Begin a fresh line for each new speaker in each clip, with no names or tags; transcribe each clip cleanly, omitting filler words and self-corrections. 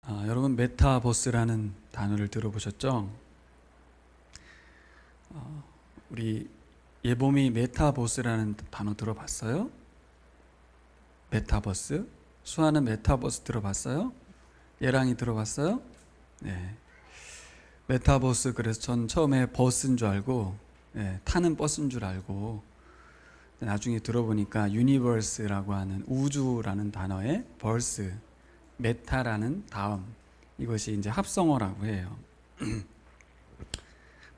여러분 메타버스라는 단어를 들어보셨죠? 우리 예봄이 메타버스라는 단어 들어봤어요? 메타버스? 수아는 메타버스 들어봤어요? 예랑이 들어봤어요? 네. 메타버스, 그래서 전 처음에 버스인 줄 알고, 타는 버스인 줄 알고, 나중에 들어보니까 유니버스라고 하는 우주라는 단어의 버스, 메타라는 다음, 이것이 이제 합성어라고 해요.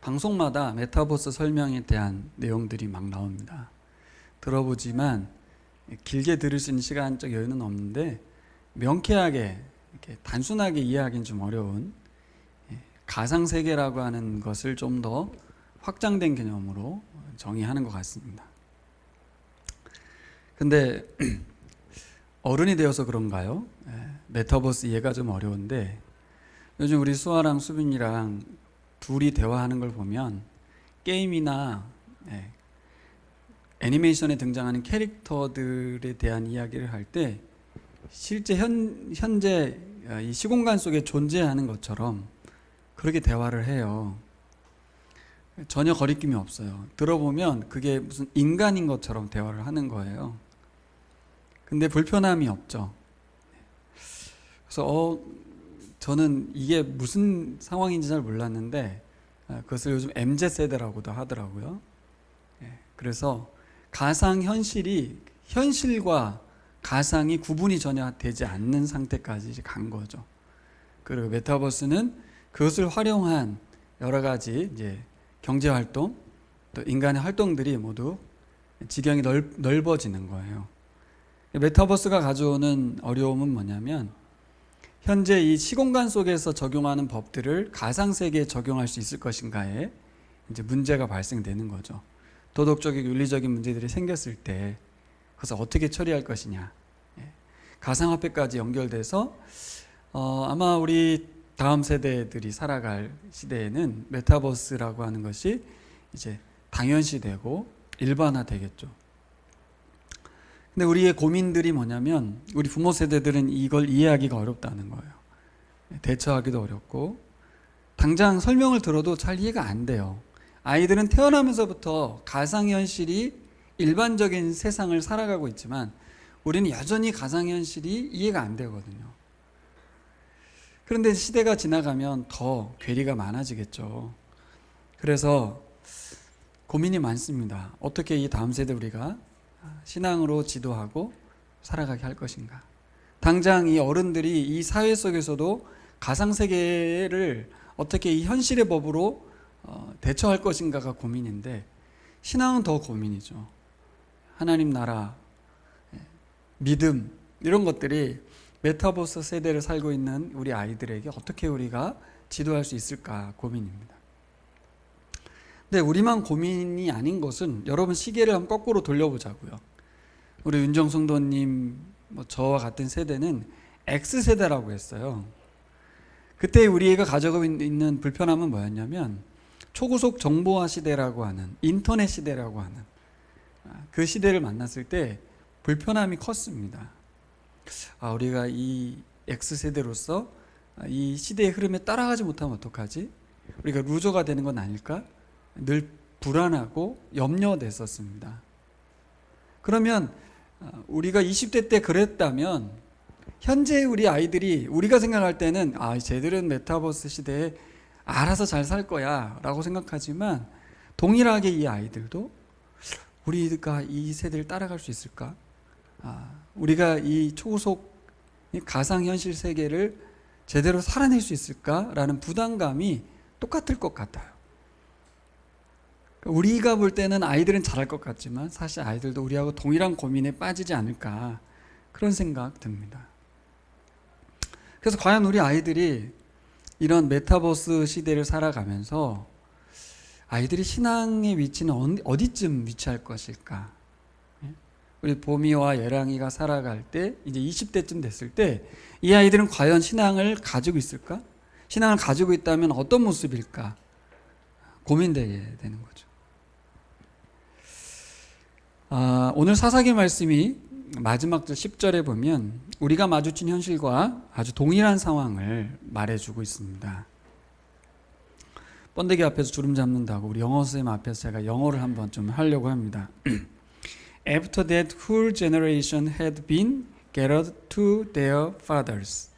방송마다 메타버스 설명에 대한 내용들이 막 나옵니다. 들어보지만 길게 들을 수 있는 시간적 여유는 없는데, 명쾌하게 이렇게 단순하게 이해하기는 좀 어려운 가상세계라고 하는 것을 좀 더 확장된 개념으로 정의하는 것 같습니다. 근데 어른이 되어서 그런가요? 메타버스 이해가 좀 어려운데, 요즘 우리 수아랑 수빈이랑 둘이 대화하는 걸 보면 게임이나 애니메이션에 등장하는 캐릭터들에 대한 이야기를 할 때 실제 현재 이 시공간 속에 존재하는 것처럼 그렇게 대화를 해요. 전혀 거리낌이 없어요. 들어보면 그게 무슨 인간인 것처럼 대화를 하는 거예요. 근데 불편함이 없죠. 그래서 저는 이게 무슨 상황인지 잘 몰랐는데 그것을 요즘 MZ세대라고도 하더라고요. 그래서 가상현실이 현실과 가상이 구분이 전혀 되지 않는 상태까지 간 거죠. 그리고 메타버스는 그것을 활용한 여러 가지 이제 경제활동, 또 인간의 활동들이 모두 지경이 넓어지는 거예요. 메타버스가 가져오는 어려움은 뭐냐면, 현재 이 시공간 속에서 적용하는 법들을 가상세계에 적용할 수 있을 것인가에 이제 문제가 발생되는 거죠. 도덕적이고 윤리적인 문제들이 생겼을 때 그것을 어떻게 처리할 것이냐. 가상화폐까지 연결돼서 아마 우리 다음 세대들이 살아갈 시대에는 메타버스라고 하는 것이 이제 당연시되고 일반화되겠죠. 근데 우리의 고민들이 뭐냐면, 우리 부모 세대들은 이걸 이해하기가 어렵다는 거예요. 대처하기도 어렵고, 당장 설명을 들어도 잘 이해가 안 돼요. 아이들은 태어나면서부터 가상현실이 일반적인 세상을 살아가고 있지만 우리는 여전히 가상현실이 이해가 안 되거든요. 그런데 시대가 지나가면 더 괴리가 많아지겠죠. 그래서 고민이 많습니다. 어떻게 이 다음 세대 우리가 신앙으로 지도하고 살아가게 할 것인가. 당장 이 어른들이 이 사회 속에서도 가상세계를 어떻게 이 현실의 법으로 대처할 것인가가 고민인데, 신앙은 더 고민이죠. 하나님 나라, 믿음, 이런 것들이 메타버스 세대를 살고 있는 우리 아이들에게 어떻게 우리가 지도할 수 있을까 고민입니다. 근데 우리만 고민이 아닌 것은, 여러분 시계를 한번 거꾸로 돌려보자고요. 우리 윤정 성도님, 저와 같은 세대는 X세대라고 했어요. 그때 우리가 가지고 있는 불편함은 뭐였냐면, 초고속 정보화 시대라고 하는, 인터넷 시대라고 하는 그 시대를 만났을 때 불편함이 컸습니다. 우리가 이 X세대로서 이 시대의 흐름에 따라가지 못하면 어떡하지? 우리가 루저가 되는 건 아닐까? 늘 불안하고 염려됐었습니다. 그러면 우리가 20대 때 그랬다면, 현재 우리 아이들이 우리가 생각할 때는 쟤들은 메타버스 시대에 알아서 잘 살 거야 라고 생각하지만, 동일하게 이 아이들도 우리가 이 세대를 따라갈 수 있을까? 우리가 이 초고속 가상현실 세계를 제대로 살아낼 수 있을까라는 부담감이 똑같을 것 같아요. 우리가 볼 때는 아이들은 잘할 것 같지만 사실 아이들도 우리하고 동일한 고민에 빠지지 않을까, 그런 생각 듭니다. 그래서 과연 우리 아이들이 이런 메타버스 시대를 살아가면서 아이들이 신앙의 위치는 어디쯤 위치할 것일까? 우리 보미와 예랑이가 살아갈 때, 이제 20대쯤 됐을 때 이 아이들은 과연 신앙을 가지고 있을까? 신앙을 가지고 있다면 어떤 모습일까? 고민되게 되는 거죠. 오늘 사사기 말씀이 마지막 절 10절에 보면 우리가 마주친 현실과 아주 동일한 상황을 말해주고 있습니다. 번데기 앞에서 주름 잡는다고 우리 영어 선생님 앞에서 제가 영어를 한번 좀 하려고 합니다. After that whole generation had been gathered to their fathers.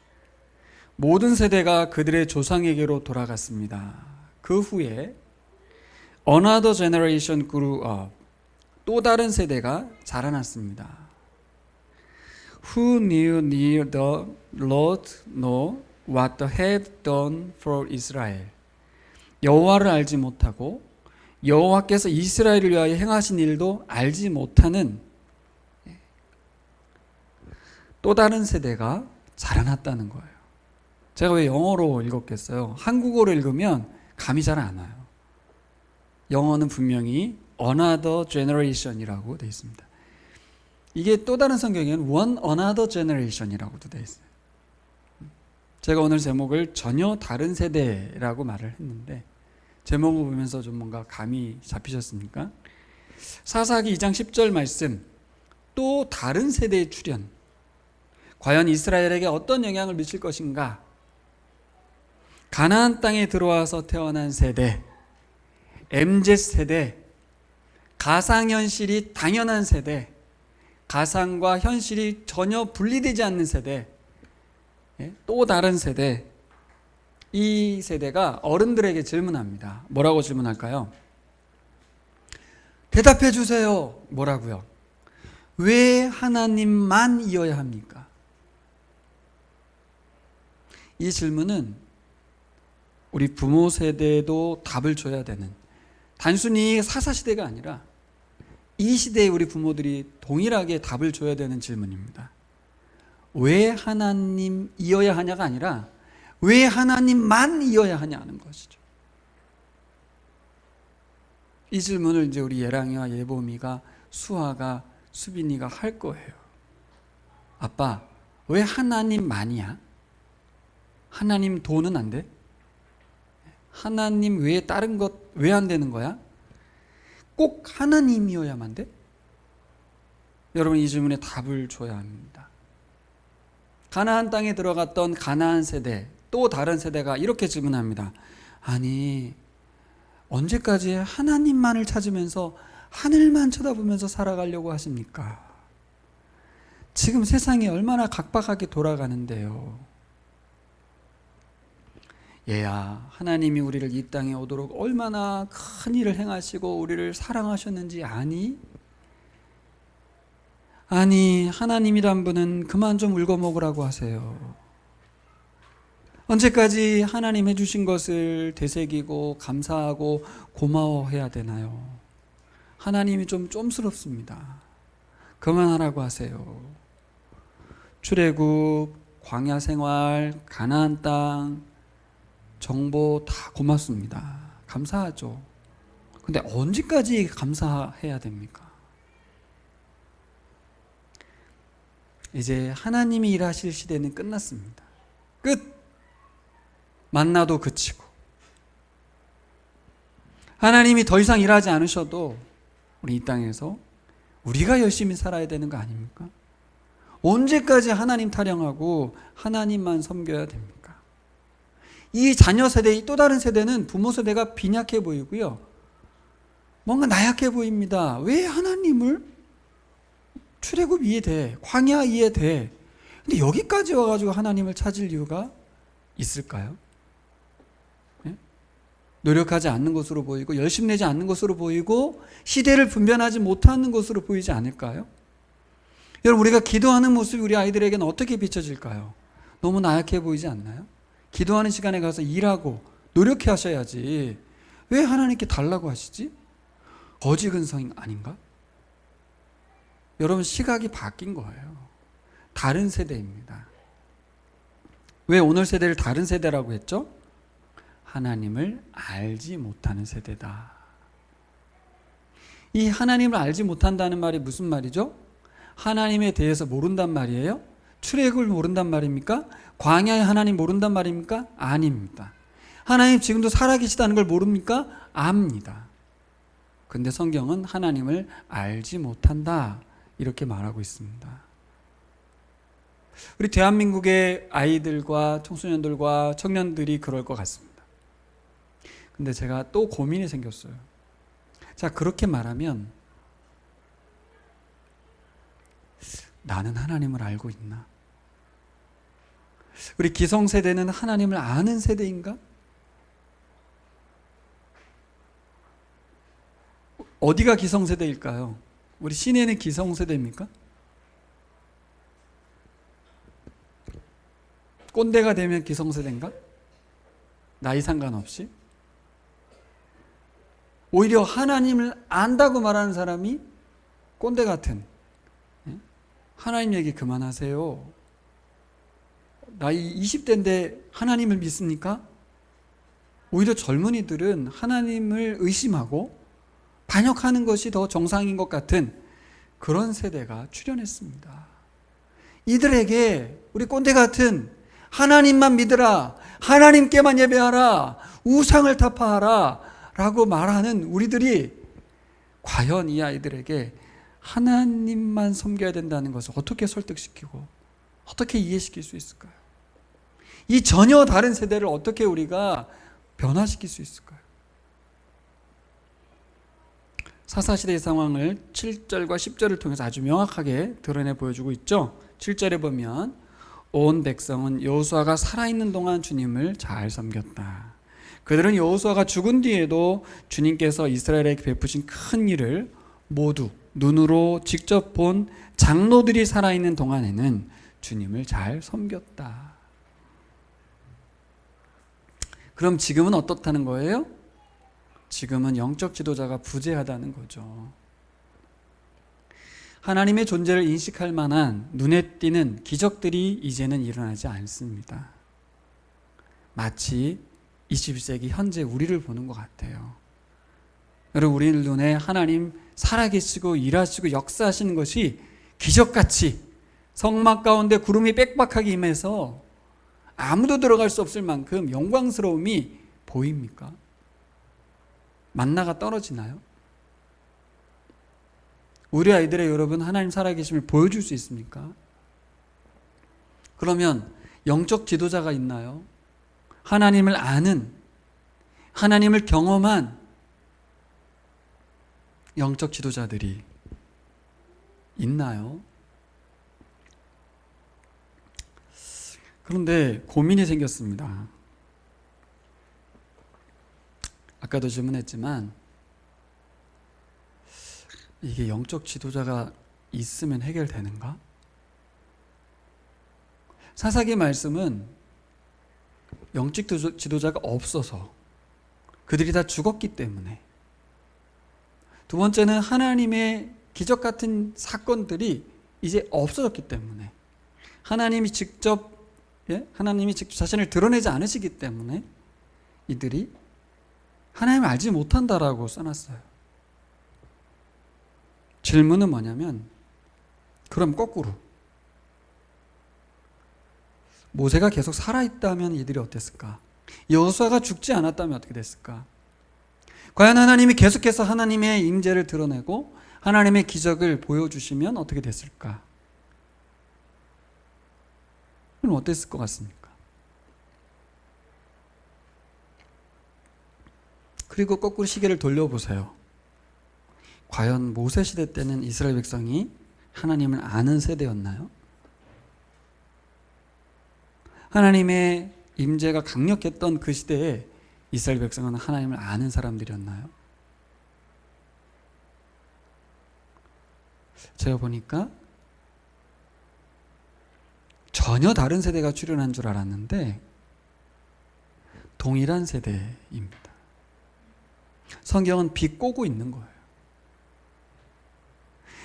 모든 세대가 그들의 조상에게로 돌아갔습니다. 그 후에 another generation grew up. 또 다른 세대가 자라났습니다. Who knew neither the Lord nor what the had done for Israel. 여호와를 알지 못하고 여호와께서 이스라엘을 위하여 행하신 일도 알지 못하는 또 다른 세대가 자라났다는 거예요. 제가 왜 영어로 읽었겠어요? 한국어로 읽으면 감이 잘 안 와요. 영어는 분명히 another generation이라고 되어 있습니다. 이게 또 다른 성경에는 one another generation이라고도 되어 있어요. 제가 오늘 제목을 전혀 다른 세대라고 말을 했는데 제목을 보면서 좀 뭔가 감이 잡히셨습니까? 사사기 2장 10절 말씀, 또 다른 세대의 출현. 과연 이스라엘에게 어떤 영향을 미칠 것인가? 가나안 땅에 들어와서 태어난 세대, MZ세대, 가상현실이 당연한 세대, 가상과 현실이 전혀 분리되지 않는 세대, 또 다른 세대. 이 세대가 어른들에게 질문합니다. 뭐라고 질문할까요? 대답해 주세요. 뭐라고요? 왜 하나님만 이어야 합니까? 이 질문은 우리 부모 세대도 답을 줘야 되는, 단순히 사사시대가 아니라 이 시대에 우리 부모들이 동일하게 답을 줘야 되는 질문입니다. 왜 하나님 이어야 하냐가 아니라 왜 하나님만 이어야 하냐는 것이죠. 이 질문을 이제 우리 예랑이와 예봄이가, 수아가, 수빈이가 할 거예요. 아빠, 왜 하나님만이야? 하나님 도는 안 돼? 하나님 외에 다른 것 왜 안 되는 거야? 꼭 하나님이어야만 돼? 여러분, 이 질문에 답을 줘야 합니다. 가나안 땅에 들어갔던 가나안 세대, 또 다른 세대가 이렇게 질문합니다. 아니, 언제까지 하나님만을 찾으면서 하늘만 쳐다보면서 살아가려고 하십니까? 지금 세상이 얼마나 각박하게 돌아가는데요. 얘야, 하나님이 우리를 이 땅에 오도록 얼마나 큰 일을 행하시고 우리를 사랑하셨는지 아니? 아니, 하나님이란 분은 그만 좀 울고 먹으라고 하세요. 언제까지 하나님 해주신 것을 되새기고 감사하고 고마워해야 되나요? 하나님이 좀 쫌스럽습니다. 그만하라고 하세요. 출애굽, 광야 생활, 가나안 땅, 정보 다 고맙습니다. 감사하죠. 근데 언제까지 감사해야 됩니까? 이제 하나님이 일하실 시대는 끝났습니다. 끝! 만나도 그치고 하나님이 더 이상 일하지 않으셔도 우리 이 땅에서 우리가 열심히 살아야 되는 거 아닙니까? 언제까지 하나님 타령하고 하나님만 섬겨야 됩니까? 이 자녀 세대의 또 다른 세대는 부모 세대가 빈약해 보이고요. 뭔가 나약해 보입니다. 왜 하나님을? 출애굽 이해돼. 광야 이해돼. 근데 여기까지 와가지고 하나님을 찾을 이유가 있을까요? 네? 노력하지 않는 것으로 보이고 열심 내지 않는 것으로 보이고 시대를 분별하지 못하는 것으로 보이지 않을까요? 여러분, 우리가 기도하는 모습이 우리 아이들에게는 어떻게 비춰질까요? 너무 나약해 보이지 않나요? 기도하는 시간에 가서 일하고 노력해 하셔야지 왜 하나님께 달라고 하시지? 거지 근성 아닌가? 여러분, 시각이 바뀐 거예요. 다른 세대입니다. 왜 오늘 세대를 다른 세대라고 했죠? 하나님을 알지 못하는 세대다. 이 하나님을 알지 못한다는 말이 무슨 말이죠? 하나님에 대해서 모른단 말이에요? 출애굽을 모른단 말입니까? 광야의 하나님 모른단 말입니까? 아닙니다. 하나님 지금도 살아계시다는 걸 모릅니까? 압니다. 근데 성경은 하나님을 알지 못한다 이렇게 말하고 있습니다. 우리 대한민국의 아이들과 청소년들과 청년들이 그럴 것 같습니다. 근데 제가 또 고민이 생겼어요. 자, 그렇게 말하면 나는 하나님을 알고 있나? 우리 기성세대는 하나님을 아는 세대인가? 어디가 기성세대일까요? 우리 시내는 기성세대입니까? 꼰대가 되면 기성세대인가? 나이 상관없이? 오히려 하나님을 안다고 말하는 사람이 꼰대 같은, 하나님 얘기 그만하세요. 나이 20대인데 하나님을 믿습니까? 오히려 젊은이들은 하나님을 의심하고 반역하는 것이 더 정상인 것 같은 그런 세대가 출현했습니다. 이들에게 우리 꼰대 같은 하나님만 믿으라, 하나님께만 예배하라, 우상을 타파하라 라고 말하는 우리들이 과연 이 아이들에게 하나님만 섬겨야 된다는 것을 어떻게 설득시키고 어떻게 이해시킬 수 있을까요? 이 전혀 다른 세대를 어떻게 우리가 변화시킬 수 있을까요? 사사시대의 상황을 7절과 10절을 통해서 아주 명확하게 드러내 보여주고 있죠. 7절에 보면 온 백성은 여호수아가 살아있는 동안 주님을 잘 섬겼다. 그들은 여호수아가 죽은 뒤에도 주님께서 이스라엘에게 베푸신 큰 일을 모두 눈으로 직접 본 장로들이 살아있는 동안에는 주님을 잘 섬겼다. 그럼 지금은 어떻다는 거예요? 지금은 영적 지도자가 부재하다는 거죠. 하나님의 존재를 인식할 만한 눈에 띄는 기적들이 이제는 일어나지 않습니다. 마치 21세기 현재 우리를 보는 것 같아요. 여러분, 우리 눈에 하나님 살아계시고 일하시고 역사하시는 것이 기적같이 성막 가운데 구름이 빽빽하게 임해서 아무도 들어갈 수 없을 만큼 영광스러움이 보입니까? 만나가 떨어지나요? 우리 아이들의 여러분 하나님 살아계심을 보여줄 수 있습니까? 그러면 영적 지도자가 있나요? 하나님을 아는, 하나님을 경험한 영적 지도자들이 있나요? 그런데 고민이 생겼습니다. 아까도 질문했지만 이게 영적 지도자가 있으면 해결되는가? 사사기 말씀은 영적 지도자가 없어서 그들이 다 죽었기 때문에, 두 번째는 하나님의 기적 같은 사건들이 이제 없어졌기 때문에, 하나님이 직접 자신을 드러내지 않으시기 때문에 이들이 하나님을 알지 못한다라고 써놨어요. 질문은 뭐냐면, 그럼 거꾸로 모세가 계속 살아있다면 이들이 어땠을까? 여호수아가 죽지 않았다면 어떻게 됐을까? 과연 하나님이 계속해서 하나님의 임재를 드러내고 하나님의 기적을 보여주시면 어떻게 됐을까? 그럼 어땠을 것 같습니까? 그리고 거꾸로 시계를 돌려보세요. 과연 모세 시대 때는 이스라엘 백성이 하나님을 아는 세대였나요? 하나님의 임재가 강력했던 그 시대에 이스라엘 백성은 하나님을 아는 사람들이었나요? 제가 보니까 전혀 다른 세대가 출현한 줄 알았는데 동일한 세대입니다. 성경은 비꼬고 있는 거예요.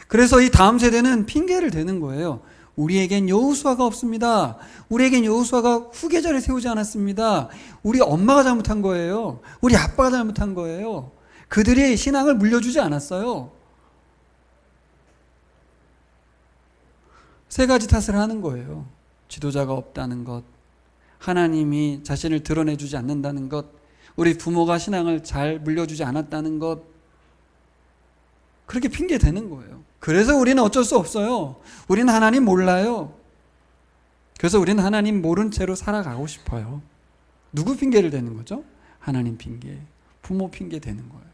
그래서 이 다음 세대는 핑계를 대는 거예요. 우리에겐 여호수아가 없습니다. 우리에겐 여호수아가 후계자를 세우지 않았습니다. 우리 엄마가 잘못한 거예요. 우리 아빠가 잘못한 거예요. 그들이 신앙을 물려주지 않았어요. 세 가지 탓을 하는 거예요. 지도자가 없다는 것, 하나님이 자신을 드러내주지 않는다는 것, 우리 부모가 신앙을 잘 물려주지 않았다는 것, 그렇게 핑계 대는 거예요. 그래서 우리는 어쩔 수 없어요. 우리는 하나님 몰라요. 그래서 우리는 하나님 모른 채로 살아가고 싶어요. 누구 핑계를 대는 거죠? 하나님 핑계, 부모 핑계 대는 거예요.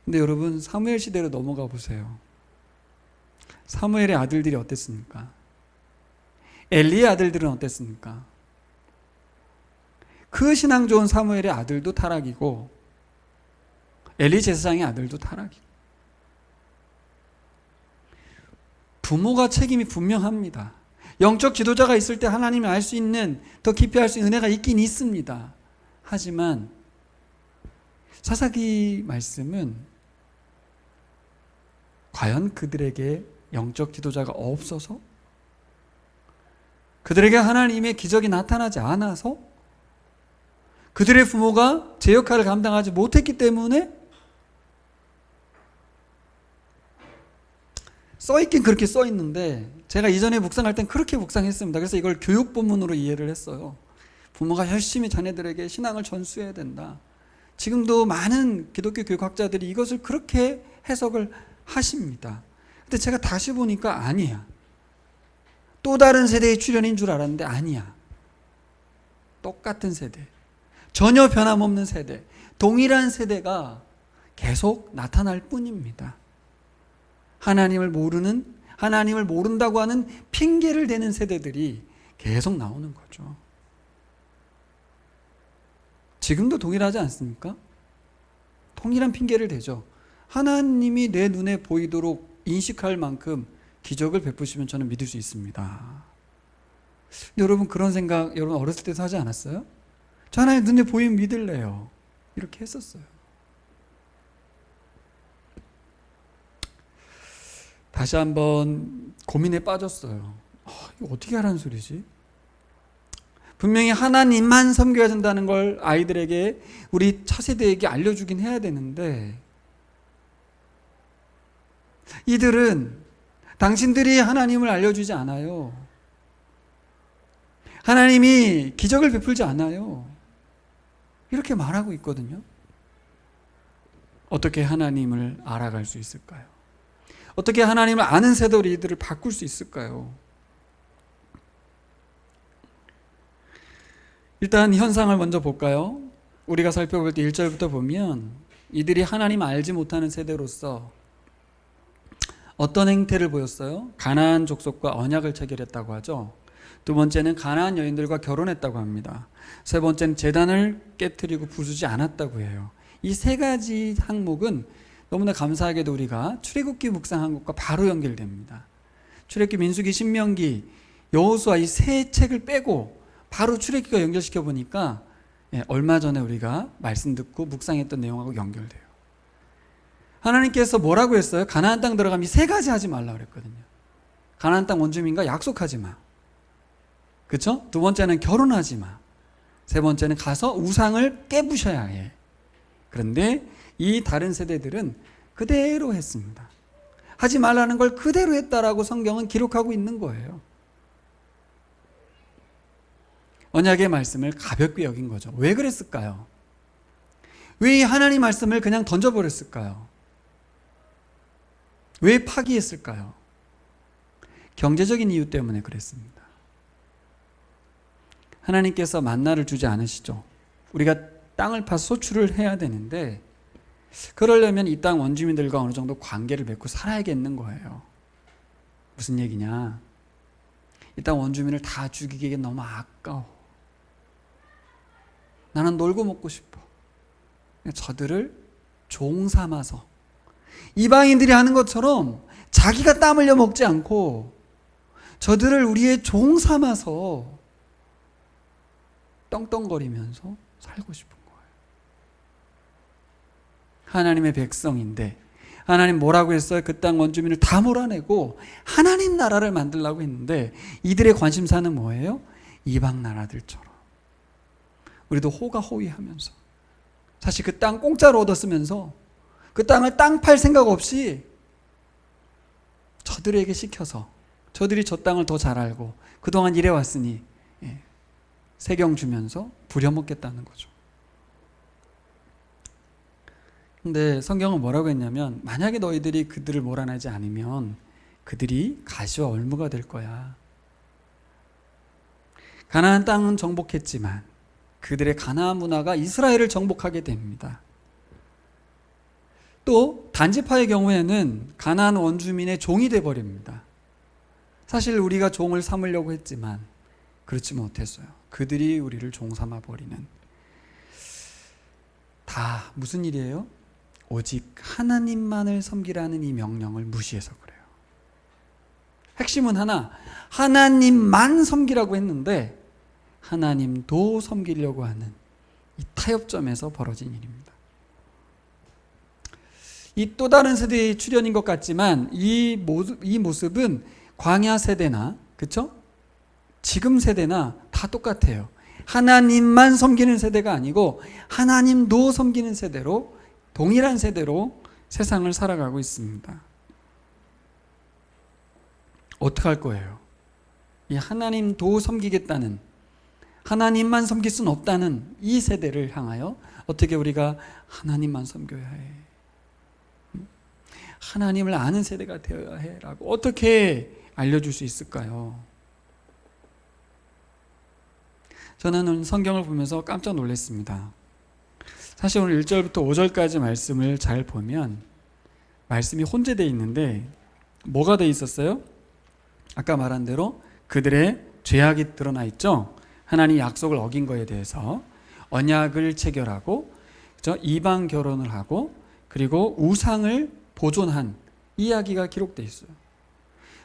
근데 여러분, 사무엘 시대로 넘어가 보세요. 사무엘의 아들들이 어땠습니까? 엘리의 아들들은 어땠습니까? 그 신앙 좋은 사무엘의 아들도 타락이고 엘리 제사장의 아들도 타락이고, 부모가 책임이 분명합니다. 영적 지도자가 있을 때 하나님이 알 수 있는, 더 깊이 알 수 있는 은혜가 있긴 있습니다. 하지만 사사기 말씀은 과연 그들에게 영적 지도자가 없어서, 그들에게 하나님의 기적이 나타나지 않아서, 그들의 부모가 제 역할을 감당하지 못했기 때문에 써있긴 그렇게 써있는데, 제가 이전에 묵상할 땐 그렇게 묵상했습니다. 그래서 이걸 교육 본문으로 이해를 했어요. 부모가 열심히 자녀들에게 신앙을 전수해야 된다. 지금도 많은 기독교 교육학자들이 이것을 그렇게 해석을 하십니다. 근데 제가 다시 보니까 아니야. 또 다른 세대의 출현인 줄 알았는데 아니야. 똑같은 세대, 전혀 변함없는 세대, 동일한 세대가 계속 나타날 뿐입니다. 하나님을 모른다고 하는 핑계를 대는 세대들이 계속 나오는 거죠. 지금도 동일하지 않습니까? 동일한 핑계를 대죠. 하나님이 내 눈에 보이도록 인식할 만큼 기적을 베푸시면 저는 믿을 수 있습니다. 여러분, 그런 생각 여러분 어렸을 때도 하지 않았어요? 저 하나님 눈에 보이면 믿을래요. 이렇게 했었어요. 다시 한번 고민에 빠졌어요. 이거 어떻게 하라는 소리지? 분명히 하나님만 섬겨야 된다는 걸 아이들에게, 우리 차세대에게 알려주긴 해야 되는데, 이들은 당신들이 하나님을 알려주지 않아요. 하나님이 기적을 베풀지 않아요. 이렇게 말하고 있거든요. 어떻게 하나님을 알아갈 수 있을까요? 어떻게 하나님을 아는 세대로 이들을 바꿀 수 있을까요? 일단 현상을 먼저 볼까요? 우리가 살펴볼 때 1절부터 보면 이들이 하나님 알지 못하는 세대로서 어떤 행태를 보였어요? 가나안 족속과 언약을 체결했다고 하죠. 두 번째는 가나안 여인들과 결혼했다고 합니다. 세 번째는 제단을 깨트리고 부수지 않았다고 해요. 이 세 가지 항목은 너무나 감사하게도 우리가 출애굽기 묵상한 것과 바로 연결됩니다. 출애굽기, 민수기, 신명기, 여호수아 이 세 책을 빼고 바로 출애굽기가 연결시켜 보니까 얼마 전에 우리가 말씀 듣고 묵상했던 내용하고 연결돼요. 하나님께서 뭐라고 했어요? 가나안 땅 들어가면 이 세 가지 하지 말라 그랬거든요. 가나안 땅 원주민과 약속하지 마. 그렇죠? 두 번째는 결혼하지 마. 세 번째는 가서 우상을 깨부셔야 해. 그런데 이 다른 세대들은 그대로 했습니다. 하지 말라는 걸 그대로 했다라고 성경은 기록하고 있는 거예요. 언약의 말씀을 가볍게 여긴 거죠. 왜 그랬을까요? 왜 이 하나님 말씀을 그냥 던져버렸을까요? 왜 파기했을까요? 경제적인 이유 때문에 그랬습니다. 하나님께서 만나를 주지 않으시죠. 우리가 땅을 파서 소출을 해야 되는데, 그러려면 이 땅 원주민들과 어느 정도 관계를 맺고 살아야겠는 거예요. 무슨 얘기냐? 이 땅 원주민을 다 죽이기엔 너무 아까워. 나는 놀고 먹고 싶어. 저들을 종 삼아서 이방인들이 하는 것처럼 자기가 땀 흘려 먹지 않고 저들을 우리의 종 삼아서 떵떵거리면서 살고 싶은 거예요. 하나님의 백성인데 하나님 뭐라고 했어요? 그 땅 원주민을 다 몰아내고 하나님 나라를 만들려고 했는데 이들의 관심사는 뭐예요? 이방 나라들처럼 우리도 호가호위하면서, 사실 그 땅 공짜로 얻었으면서 그 땅을 땅 팔 생각 없이 저들에게 시켜서 저들이 저 땅을 더 잘 알고 그동안 일해왔으니 세경 주면서 부려먹겠다는 거죠. 근데 성경은 뭐라고 했냐면, 만약에 너희들이 그들을 몰아내지 않으면 그들이 가시와 얼무가 될 거야. 가나안 땅은 정복했지만 그들의 가나안 문화가 이스라엘을 정복하게 됩니다. 또 단지파의 경우에는 가나안 원주민의 종이 되어버립니다. 사실 우리가 종을 삼으려고 했지만 그렇지 못했어요. 그들이 우리를 종 삼아버리는. 다 무슨 일이에요? 오직 하나님만을 섬기라는 이 명령을 무시해서 그래요. 핵심은 하나, 하나님만 섬기라고 했는데 하나님도 섬기려고 하는 이 타협점에서 벌어진 일입니다. 이 또 다른 세대의 출현인 것 같지만 이 모습은 광야 세대나, 그렇죠? 지금 세대나 다 똑같아요. 하나님만 섬기는 세대가 아니고 하나님도 섬기는 세대로, 동일한 세대로 세상을 살아가고 있습니다. 어떻게 할 거예요? 이 하나님도 섬기겠다는, 하나님만 섬길 수는 없다는 이 세대를 향하여 어떻게 우리가 하나님만 섬겨야 해, 하나님을 아는 세대가 되어야 해 라고 어떻게 알려줄 수 있을까요? 저는 오늘 성경을 보면서 깜짝 놀랐습니다. 사실 오늘 1절부터 5절까지 말씀을 잘 보면 말씀이 혼재되어 있는데 뭐가 되어 있었어요? 아까 말한 대로 그들의 죄악이 드러나 있죠. 하나님 약속을 어긴 거에 대해서 언약을 체결하고, 그렇죠? 이방 결혼을 하고, 그리고 우상을 보존한 이야기가 기록되어 있어요.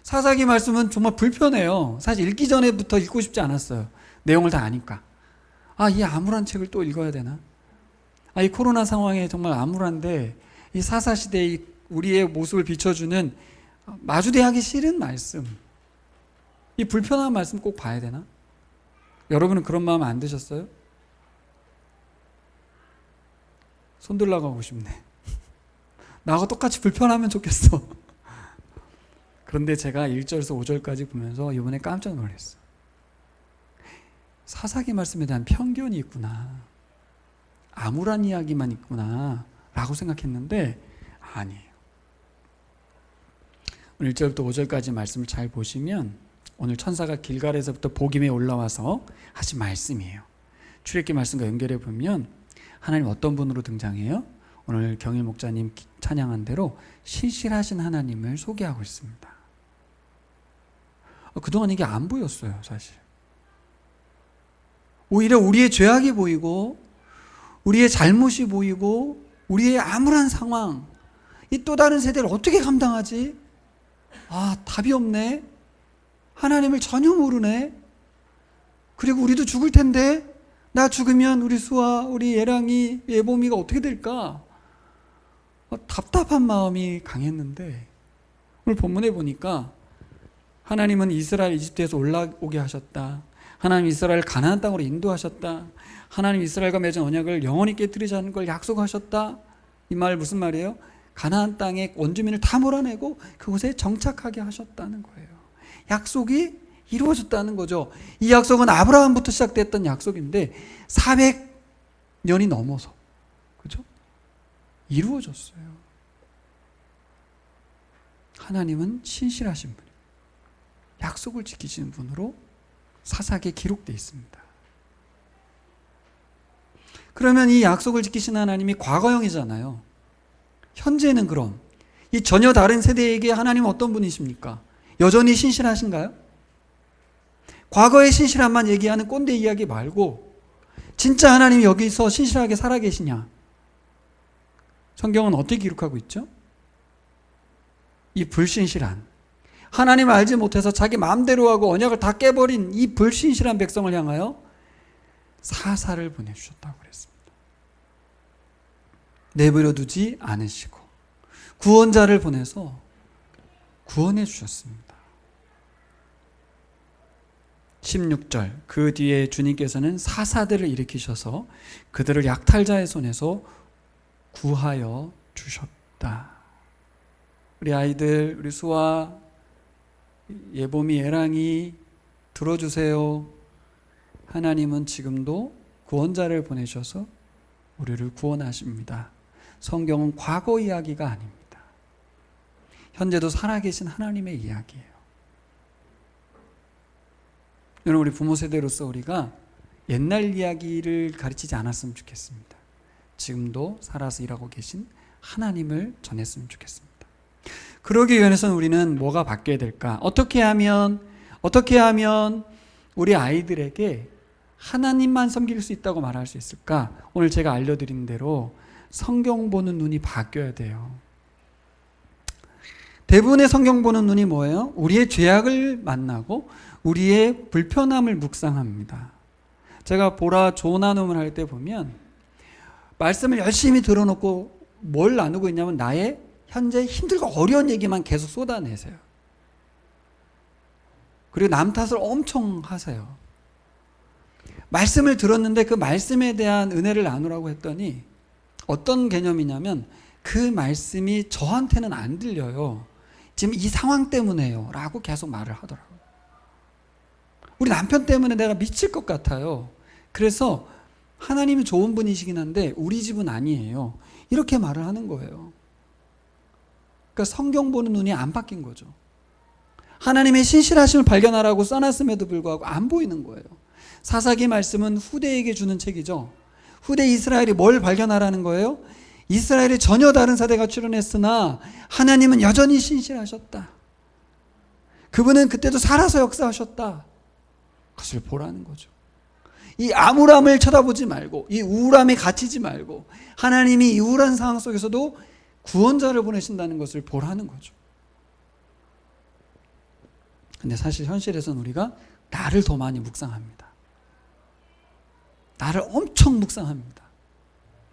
사사기 말씀은 정말 불편해요. 사실 읽기 전에부터 읽고 싶지 않았어요. 내용을 다 아니까. 이 암울한 책을 또 읽어야 되나? 이 코로나 상황에 정말 암울한데 이 사사시대의 우리의 모습을 비춰주는 마주대하기 싫은 말씀, 이 불편한 말씀 꼭 봐야 되나? 여러분은 그런 마음 안 드셨어요? 손 들라가고 싶네. 나하고 똑같이 불편하면 좋겠어. 그런데 제가 1절에서 5절까지 보면서 이번에 깜짝 놀랐어요. 사사기 말씀에 대한 편견이 있구나, 암울한 이야기만 있구나 라고 생각했는데 아니에요. 오늘 1절부터 5절까지 말씀을 잘 보시면 오늘 천사가 길갈에서부터 복임에 올라와서 하신 말씀이에요. 출애굽기 말씀과 연결해 보면 하나님 어떤 분으로 등장해요? 오늘 경일 목사님 찬양한 대로 신실하신 하나님을 소개하고 있습니다. 그동안 이게 안 보였어요, 사실. 오히려 우리의 죄악이 보이고 우리의 잘못이 보이고 우리의 암울한 상황, 이 또 다른 세대를 어떻게 감당하지? 답이 없네. 하나님을 전혀 모르네. 그리고 우리도 죽을 텐데 나 죽으면 우리 수아, 우리 예랑이, 예봄이가 어떻게 될까? 답답한 마음이 강했는데 오늘 본문에 보니까 하나님은 이스라엘 이집트에서 올라오게 하셨다. 하나님 이스라엘 가나안 땅으로 인도하셨다. 하나님 이스라엘과 맺은 언약을 영원히 깨뜨리지 않는 걸 약속하셨다. 이 말 무슨 말이에요? 가나안 땅의 원주민을 다 몰아내고 그곳에 정착하게 하셨다는 거예요. 약속이 이루어졌다는 거죠. 이 약속은 아브라함부터 시작됐던 약속인데 400년이 넘어서, 그죠? 이루어졌어요. 하나님은 신실하신 분, 약속을 지키시는 분으로 사사기에 기록되어 있습니다. 그러면 이 약속을 지키신 하나님이 과거형이잖아요. 현재는 그럼 이 전혀 다른 세대에게 하나님은 어떤 분이십니까? 여전히 신실하신가요? 과거의 신실함만 얘기하는 꼰대 이야기 말고 진짜 하나님이 여기서 신실하게 살아계시냐? 성경은 어떻게 기록하고 있죠? 이 불신실한, 하나님을 알지 못해서 자기 마음대로 하고 언약을 다 깨버린 이 불신실한 백성을 향하여 사사를 보내주셨다고 그랬습니다. 내버려 두지 않으시고 구원자를 보내서 구원해 주셨습니다. 16절, 그 뒤에 주님께서는 사사들을 일으키셔서 그들을 약탈자의 손에서 구하여 주셨다. 우리 아이들, 우리 수아, 예봄이, 예랑이 들어주세요. 하나님은 지금도 구원자를 보내셔서 우리를 구원하십니다. 성경은 과거 이야기가 아닙니다. 현재도 살아계신 하나님의 이야기예요. 여러분, 우리 부모 세대로서 우리가 옛날 이야기를 가르치지 않았으면 좋겠습니다. 지금도 살아서 일하고 계신 하나님을 전했으면 좋겠습니다. 그러기 위해서는 우리는 뭐가 바뀌어야 될까? 어떻게 하면 우리 아이들에게 하나님만 섬길 수 있다고 말할 수 있을까? 오늘 제가 알려드린 대로 성경 보는 눈이 바뀌어야 돼요. 대부분의 성경 보는 눈이 뭐예요? 우리의 죄악을 만나고 우리의 불편함을 묵상합니다. 제가 보라 조 나눔을 할 때 보면 말씀을 열심히 들어놓고 뭘 나누고 있냐면 나의 현재 힘들고 어려운 얘기만 계속 쏟아내세요. 그리고 남 탓을 엄청 하세요. 말씀을 들었는데 그 말씀에 대한 은혜를 나누라고 했더니 어떤 개념이냐면 그 말씀이 저한테는 안 들려요. 지금 이 상황 때문에요 라고 계속 말을 하더라고요. 우리 남편 때문에 내가 미칠 것 같아요. 그래서 하나님이 좋은 분이시긴 한데 우리 집은 아니에요. 이렇게 말을 하는 거예요. 그러니까 성경 보는 눈이 안 바뀐 거죠. 하나님의 신실하심을 발견하라고 써놨음에도 불구하고 안 보이는 거예요. 사사기 말씀은 후대에게 주는 책이죠. 후대 이스라엘이 뭘 발견하라는 거예요? 이스라엘이 전혀 다른 사대가 출현했으나 하나님은 여전히 신실하셨다. 그분은 그때도 살아서 역사하셨다. 그것을 보라는 거죠. 이 암울함을 쳐다보지 말고 이 우울함에 갇히지 말고 하나님이 이 우울한 상황 속에서도 구원자를 보내신다는 것을 보라는 거죠. 근데 사실 현실에서는 우리가 나를 더 많이 묵상합니다. 나를 엄청 묵상합니다.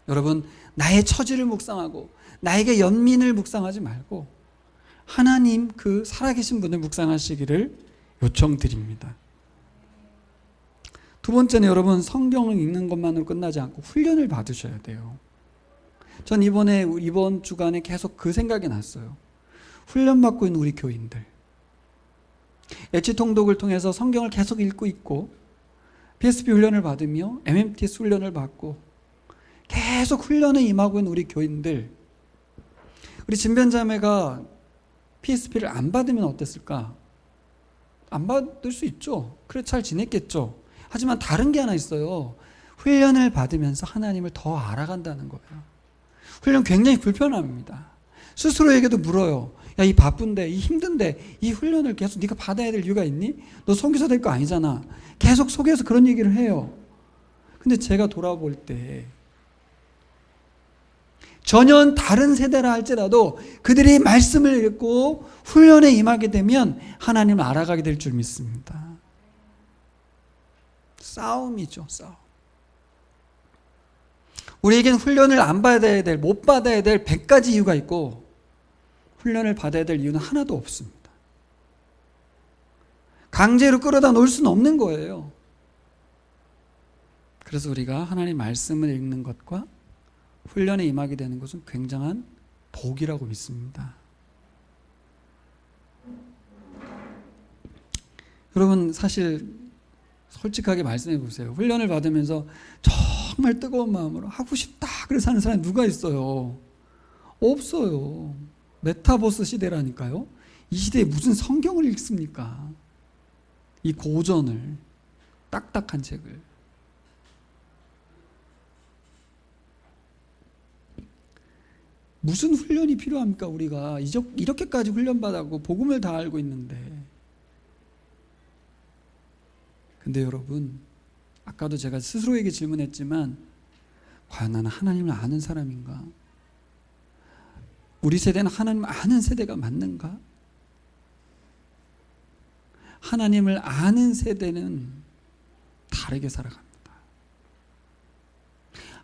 여러분, 나의 처지를 묵상하고 나에게 연민을 묵상하지 말고 하나님 그 살아계신 분을 묵상하시기를 요청드립니다. 두 번째는 여러분, 성경을 읽는 것만으로 끝나지 않고 훈련을 받으셔야 돼요. 전 이번 주간에 계속 그 생각이 났어요. 훈련받고 있는 우리 교인들. 엣지 통독을 통해서 성경을 계속 읽고 있고 PSP 훈련을 받으며 MMTS 훈련을 받고 계속 훈련에 임하고 있는 우리 교인들. 우리 진변자매가 PSP를 안 받으면 어땠을까? 안 받을 수 있죠. 그래 잘 지냈겠죠. 하지만 다른 게 하나 있어요. 훈련을 받으면서 하나님을 더 알아간다는 거예요. 훈련 굉장히 불편합니다. 스스로에게도 물어요. 야, 이 바쁜데, 이 힘든데 이 훈련을 계속 네가 받아야 될 이유가 있니? 너 선교사 될 거 아니잖아. 계속 속에서 그런 얘기를 해요. 근데 제가 돌아볼 때 전혀 다른 세대라 할지라도 그들이 말씀을 읽고 훈련에 임하게 되면 하나님을 알아가게 될 줄 믿습니다. 싸움이죠, 싸움. 우리에겐 훈련을 안 받아야 될, 못 받아야 될 100가지 이유가 있고 훈련을 받아야 될 이유는 하나도 없습니다. 강제로 끌어다 놓을 수는 없는 거예요. 그래서 우리가 하나님 말씀을 읽는 것과 훈련에 임하게 되는 것은 굉장한 복이라고 믿습니다. 여러분, 사실 솔직하게 말씀해 보세요. 훈련을 받으면서 정말 뜨거운 마음으로 하고 싶다 그래서 하는 사람이 누가 있어요? 없어요. 메타버스 시대라니까요. 이 시대에 무슨 성경을 읽습니까? 이 고전을, 딱딱한 책을. 무슨 훈련이 필요합니까? 우리가 이렇게까지 훈련받았고 복음을 다 알고 있는데. 근데 여러분, 아까도 제가 스스로에게 질문했지만 과연 나는 하나님을 아는 사람인가? 우리 세대는 하나님을 아는 세대가 맞는가? 하나님을 아는 세대는 다르게 살아갑니다.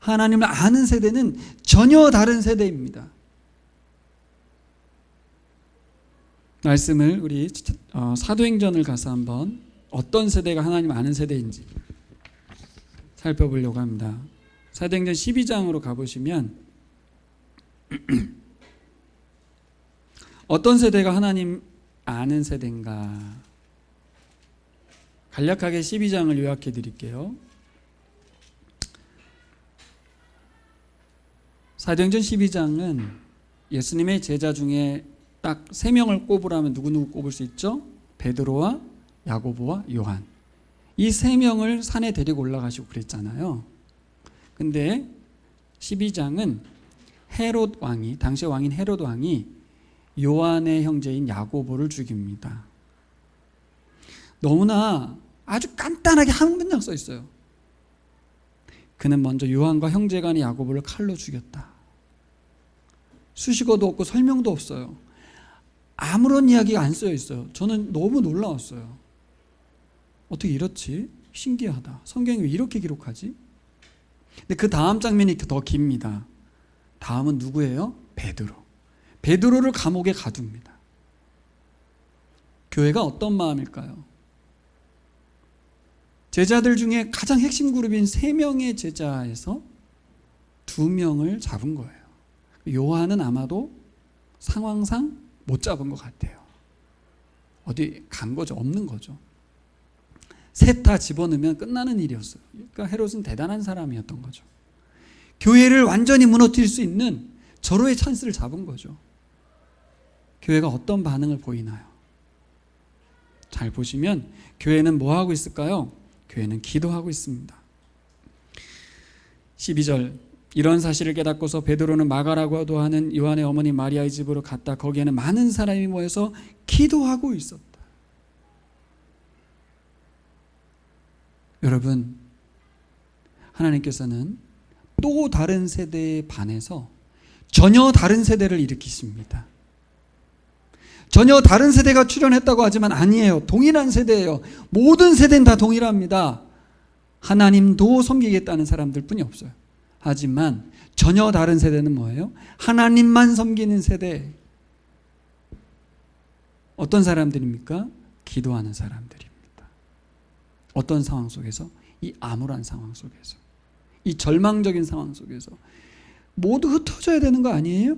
하나님을 아는 세대는 전혀 다른 세대입니다. 말씀을 우리 사도행전을 가서 한번 어떤 세대가 하나님 아는 세대인지 살펴보려고 합니다. 사도행전 12장으로 가보시면 어떤 세대가 하나님 아는 세대인가? 간략하게 12장을 요약해 드릴게요. 사도행전 12장은 예수님의 제자 중에 딱 세 명을 꼽으라면 누구 꼽을 수 있죠? 베드로와 야고보와 요한. 이 세 명을 산에 데리고 올라가시고 그랬잖아요. 근데 12장은 헤롯 왕이, 당시 왕인 헤롯 왕이 요한의 형제인 야고보를 죽입니다. 너무나 아주 간단하게 한 문장 써 있어요. 그는 먼저 요한과 형제간의 야고보를 칼로 죽였다. 수식어도 없고 설명도 없어요. 아무런 이야기가 안 쓰여 있어요. 저는 너무 놀라웠어요. 어떻게 이렇지? 신기하다. 성경이 왜 이렇게 기록하지? 근데 그 다음 장면이 더 깁니다. 다음은 누구예요? 베드로. 베드로를 감옥에 가둡니다. 교회가 어떤 마음일까요? 제자들 중에 가장 핵심 그룹인 3명의 제자에서 2명을 잡은 거예요. 요한은 아마도 상황상 못 잡은 것 같아요. 어디 간 거죠? 없는 거죠. 셋 다 집어넣으면 끝나는 일이었어요. 그러니까 헤롯은 대단한 사람이었던 거죠. 교회를 완전히 무너뜨릴 수 있는 절호의 찬스를 잡은 거죠. 교회가 어떤 반응을 보이나요? 잘 보시면 교회는 뭐 하고 있을까요? 교회는 기도하고 있습니다. 12절, 이런 사실을 깨닫고서 베드로는 마가라고도 하는 요한의 어머니 마리아의 집으로 갔다. 거기에는 많은 사람이 모여서 기도하고 있었다. 여러분, 하나님께서는 또 다른 세대에 반해서 전혀 다른 세대를 일으키십니다. 전혀 다른 세대가 출현했다고 하지만 아니에요. 동일한 세대예요. 모든 세대는 다 동일합니다. 하나님도 섬기겠다는 사람들 뿐이 없어요. 하지만 전혀 다른 세대는 뭐예요? 하나님만 섬기는 세대. 어떤 사람들입니까? 기도하는 사람들입니다. 어떤 상황 속에서? 이 암울한 상황 속에서, 이 절망적인 상황 속에서 모두 흩어져야 되는 거 아니에요?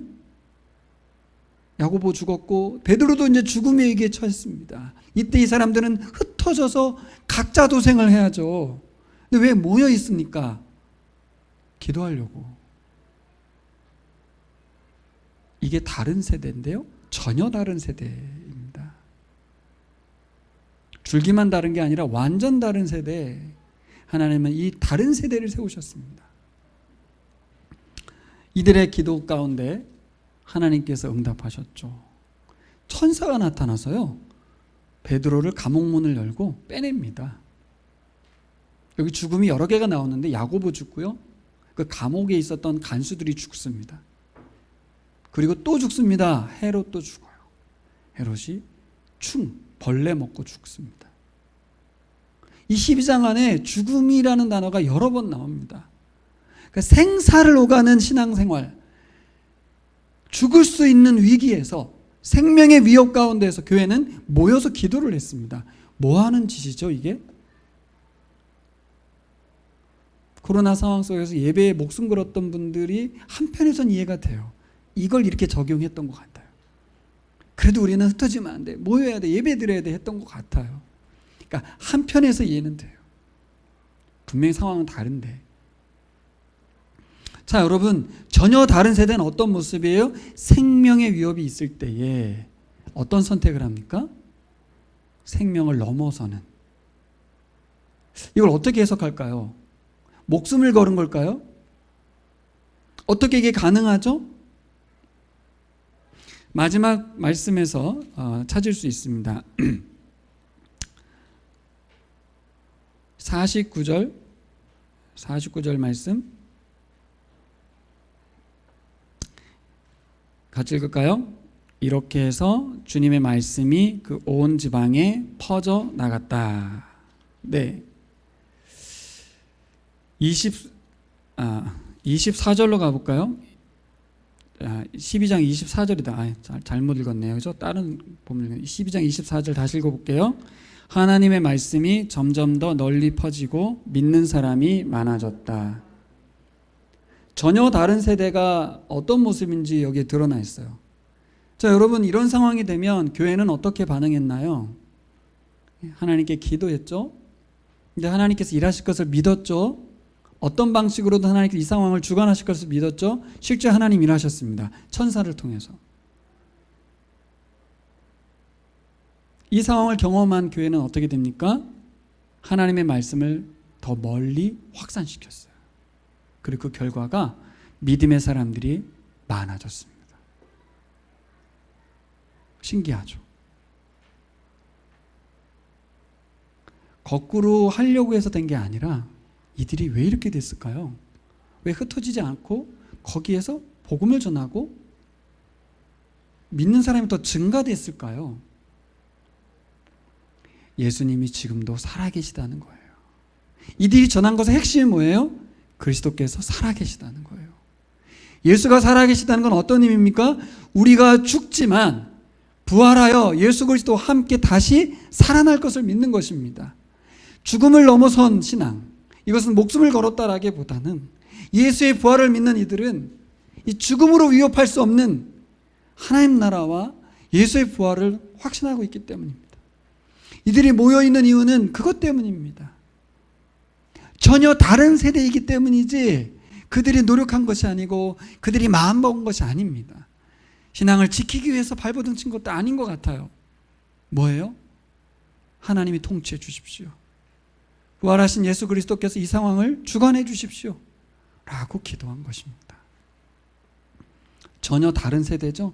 야고보 죽었고 베드로도 이제 죽음의 위기에 처했습니다. 이때 이 사람들은 흩어져서 각자 도생을 해야죠. 근데 왜 모여 있습니까? 기도하려고. 이게 다른 세대인데요, 전혀 다른 세대입니다. 줄기만 다른 게 아니라 완전 다른 세대. 하나님은 이 다른 세대를 세우셨습니다. 이들의 기도 가운데 하나님께서 응답하셨죠. 천사가 나타나서요, 베드로를 감옥문을 열고 빼냅니다. 여기 죽음이 여러 개가 나오는데 야고보 죽고요, 그 감옥에 있었던 간수들이 죽습니다. 그리고 또 죽습니다. 헤롯도 죽어요. 헤롯이 벌레 먹고 죽습니다. 이 12장 안에 죽음이라는 단어가 여러 번 나옵니다. 그러니까 생사를 오가는 신앙생활, 죽을 수 있는 위기에서, 생명의 위협 가운데에서 교회는 모여서 기도를 했습니다. 뭐 하는 짓이죠, 이게? 코로나 상황 속에서 예배에 목숨 걸었던 분들이 한편에선 이해가 돼요. 이걸 이렇게 적용했던 것 같아요. 그래도 우리는 흩어지면 안 돼, 모여야 돼, 예배 드려야 돼 했던 것 같아요. 그러니까 한편에서 이해는 돼요. 분명히 상황은 다른데. 자, 여러분, 전혀 다른 세대는 어떤 모습이에요? 생명의 위협이 있을 때에 어떤 선택을 합니까? 생명을 넘어서는. 이걸 어떻게 해석할까요? 목숨을 걸은 걸까요? 어떻게 이게 가능하죠? 마지막 말씀에서 찾을 수 있습니다. 49절 말씀 같이 읽을까요? 이렇게 해서 주님의 말씀이 그 온 지방에 퍼져 나갔다. 네. 24절로 가볼까요? 12장 24절이다. 잘못 읽었네요. 그죠? 다른 본문 12장 24절 다시 읽어볼게요. 하나님의 말씀이 점점 더 널리 퍼지고 믿는 사람이 많아졌다. 전혀 다른 세대가 어떤 모습인지 여기에 드러나 있어요. 자, 여러분, 이런 상황이 되면 교회는 어떻게 반응했나요? 하나님께 기도했죠. 근데 하나님께서 일하실 것을 믿었죠. 어떤 방식으로든 하나님께서 이 상황을 주관하실 것을 믿었죠. 실제 하나님 일하셨습니다. 천사를 통해서. 이 상황을 경험한 교회는 어떻게 됩니까? 하나님의 말씀을 더 멀리 확산시켰어요. 그리고 그 결과가 믿음의 사람들이 많아졌습니다. 신기하죠? 거꾸로 하려고 해서 된 게 아니라 이들이 왜 이렇게 됐을까요? 왜 흩어지지 않고 거기에서 복음을 전하고 믿는 사람이 더 증가됐을까요? 예수님이 지금도 살아계시다는 거예요. 이들이 전한 것의 핵심이 뭐예요? 그리스도께서 살아계시다는 거예요. 예수가 살아계시다는 건 어떤 의미입니까? 우리가 죽지만 부활하여 예수 그리스도와 함께 다시 살아날 것을 믿는 것입니다. 죽음을 넘어선 신앙, 이것은 목숨을 걸었다라기보다는 예수의 부활을 믿는 이들은 이 죽음으로 위협할 수 없는 하나님 나라와 예수의 부활을 확신하고 있기 때문입니다. 이들이 모여있는 이유는 그것 때문입니다. 전혀 다른 세대이기 때문이지 그들이 노력한 것이 아니고 그들이 마음먹은 것이 아닙니다. 신앙을 지키기 위해서 발버둥 친 것도 아닌 것 같아요. 뭐예요? 하나님이 통치해 주십시오. 부활하신 예수 그리스도께서 이 상황을 주관해 주십시오 라고 기도한 것입니다. 전혀 다른 세대죠?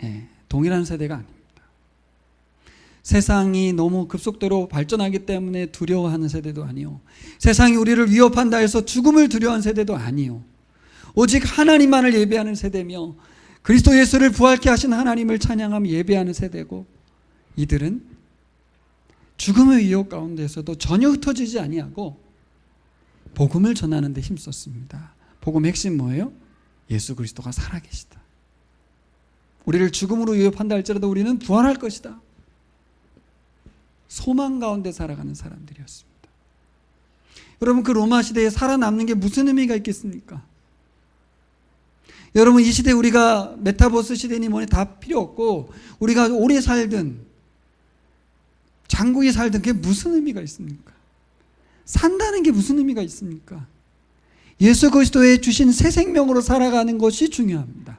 네, 동일한 세대가 아닙니다. 세상이 너무 급속도로 발전하기 때문에 두려워하는 세대도 아니요, 세상이 우리를 위협한다 해서 죽음을 두려워하는 세대도 아니요, 오직 하나님만을 예배하는 세대며 그리스도 예수를 부활케 하신 하나님을 찬양하며 예배하는 세대고, 이들은 죽음의 위협 가운데서도 전혀 흩어지지 아니하고 복음을 전하는 데 힘썼습니다. 복음의 핵심 뭐예요? 예수 그리스도가 살아계시다. 우리를 죽음으로 위협한다 할지라도 우리는 부활할 것이다. 소망 가운데 살아가는 사람들이었습니다. 여러분, 그 로마 시대에 살아남는 게 무슨 의미가 있겠습니까? 여러분, 이 시대에 우리가 메타버스 시대니 뭐니 다 필요 없고 우리가 오래 살든 장국에 살든 그게 무슨 의미가 있습니까? 산다는 게 무슨 의미가 있습니까? 예수 그리스도의 주신 새 생명으로 살아가는 것이 중요합니다.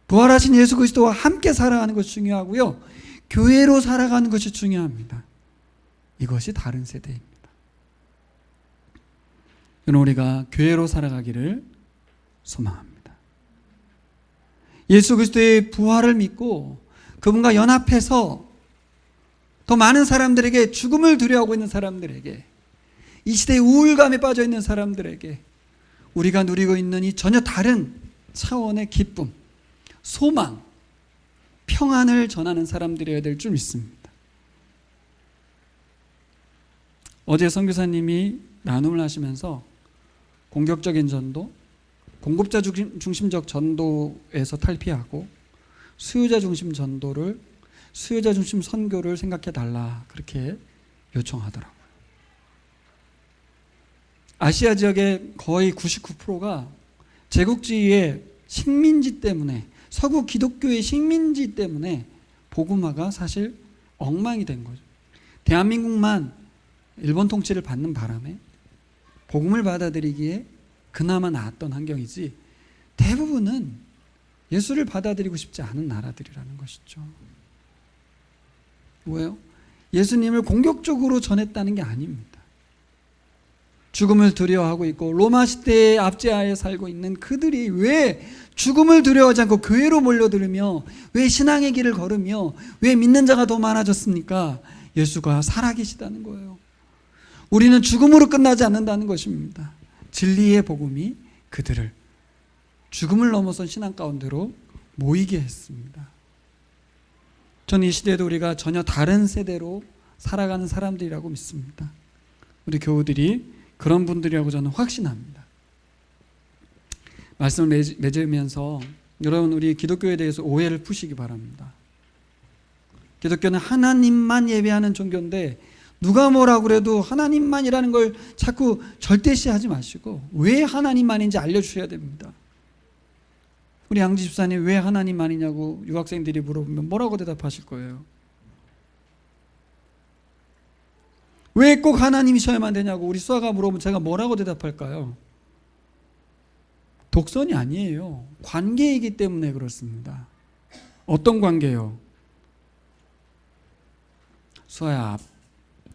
부활하신 예수 그리스도와 함께 살아가는 것이 중요하고요, 교회로 살아가는 것이 중요합니다. 이것이 다른 세대입니다. 여러분, 우리가 교회로 살아가기를 소망합니다. 예수 그리스도의 부활을 믿고 그분과 연합해서 더 많은 사람들에게, 죽음을 두려워하고 있는 사람들에게, 이 시대의 우울감에 빠져 있는 사람들에게 우리가 누리고 있는 이 전혀 다른 차원의 기쁨, 소망, 평안을 전하는 사람들이어야 될 줄 믿습니다. 어제 선교사님이 나눔을 하시면서 공격적인 전도, 공급자 중심적 전도에서 탈피하고 수요자 중심 전도를, 수요자 중심 선교를 생각해 달라, 그렇게 요청하더라고요. 아시아 지역의 거의 99%가 제국주의의 식민지 때문에, 서구 기독교의 식민지 때문에 복음화가 사실 엉망이 된 거죠. 대한민국만 일본 통치를 받는 바람에 복음을 받아들이기에 그나마 나았던 환경이지 대부분은 예수를 받아들이고 싶지 않은 나라들이라는 것이죠. 왜요? 예수님을 공격적으로 전했다는 게 아닙니다. 죽음을 두려워하고 있고 로마 시대의 압제하에 살고 있는 그들이 왜 죽음을 두려워하지 않고 교회로 몰려들으며 왜 신앙의 길을 걸으며 왜 믿는 자가 더 많아졌습니까? 예수가 살아계시다는 거예요. 우리는 죽음으로 끝나지 않는다는 것입니다. 진리의 복음이 그들을 죽음을 넘어선 신앙 가운데로 모이게 했습니다. 저는 이 시대에도 우리가 전혀 다른 세대로 살아가는 사람들이라고 믿습니다. 우리 교우들이 그런 분들이라고 저는 확신합니다. 말씀을 맺으면서 여러분, 우리 기독교에 대해서 오해를 푸시기 바랍니다. 기독교는 하나님만 예배하는 종교인데 누가 뭐라고 그래도 하나님만이라는 걸 자꾸 절대시하지 마시고 왜 하나님만인지 알려주셔야 됩니다. 우리 양지 집사님 왜 하나님만이냐고 유학생들이 물어보면 뭐라고 대답하실 거예요? 왜 꼭 하나님이셔야만 되냐고 우리 수아가 물어보면 제가 뭐라고 대답할까요? 독선이 아니에요. 관계이기 때문에 그렇습니다. 어떤 관계요?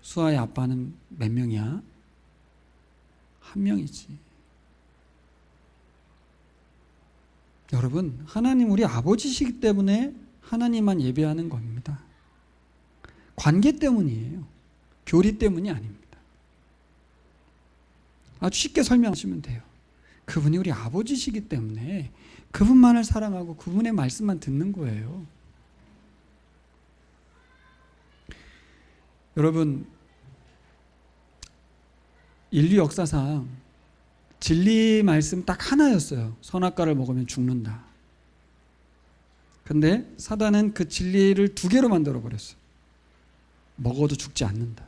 수아의 아빠는 몇 명이야? 한 명이지. 여러분, 하나님 우리 아버지시기 때문에 하나님만 예배하는 겁니다. 관계 때문이에요. 교리 때문이 아닙니다. 아주 쉽게 설명하시면 돼요. 그분이 우리 아버지시기 때문에 그분만을 사랑하고 그분의 말씀만 듣는 거예요. 여러분, 인류 역사상 진리 말씀 딱 하나였어요. 선악과를 먹으면 죽는다. 근데 사단은 그 진리를 두 개로 만들어 버렸어요. 먹어도 죽지 않는다.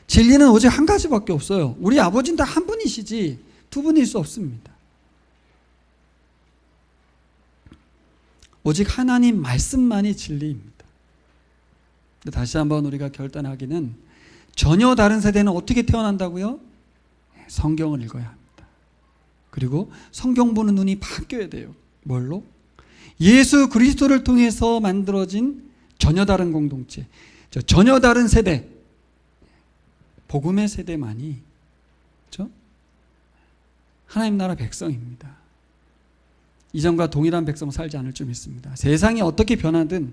진리는 오직 한 가지밖에 없어요. 우리 아버지는 다 한 분이시지 두 분일 수 없습니다. 오직 하나님 말씀만이 진리입니다. 근데 다시 한번 우리가 결단하기는 전혀 다른 세대는 어떻게 태어난다고요? 성경을 읽어야 합니다. 그리고 성경 보는 눈이 바뀌어야 돼요. 뭘로? 예수 그리스도를 통해서 만들어진 전혀 다른 공동체, 전혀 다른 세대, 복음의 세대만이 그렇죠? 하나님 나라 백성입니다. 이전과 동일한 백성 살지 않을 줄 믿습니다. 세상이 어떻게 변하든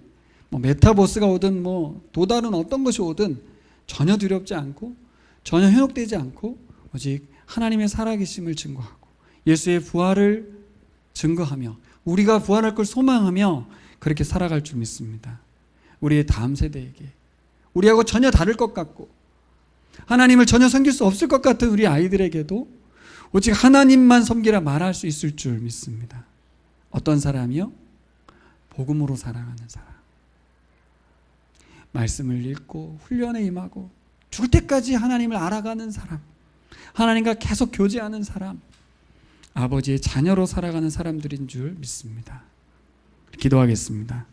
메타버스가 오든 또 다른 어떤 것이 오든 전혀 두렵지 않고 전혀 현혹되지 않고 오직 하나님의 살아계심을 증거하고 예수의 부활을 증거하며 우리가 부활할 걸 소망하며 그렇게 살아갈 줄 믿습니다. 우리의 다음 세대에게 우리하고 전혀 다를 것 같고 하나님을 전혀 섬길 수 없을 것 같은 우리 아이들에게도 오직 하나님만 섬기라 말할 수 있을 줄 믿습니다. 어떤 사람이요? 복음으로 살아가는 사람. 말씀을 읽고 훈련에 임하고 죽을 때까지 하나님을 알아가는 사람. 하나님과 계속 교제하는 사람. 아버지의 자녀로 살아가는 사람들인 줄 믿습니다. 기도하겠습니다.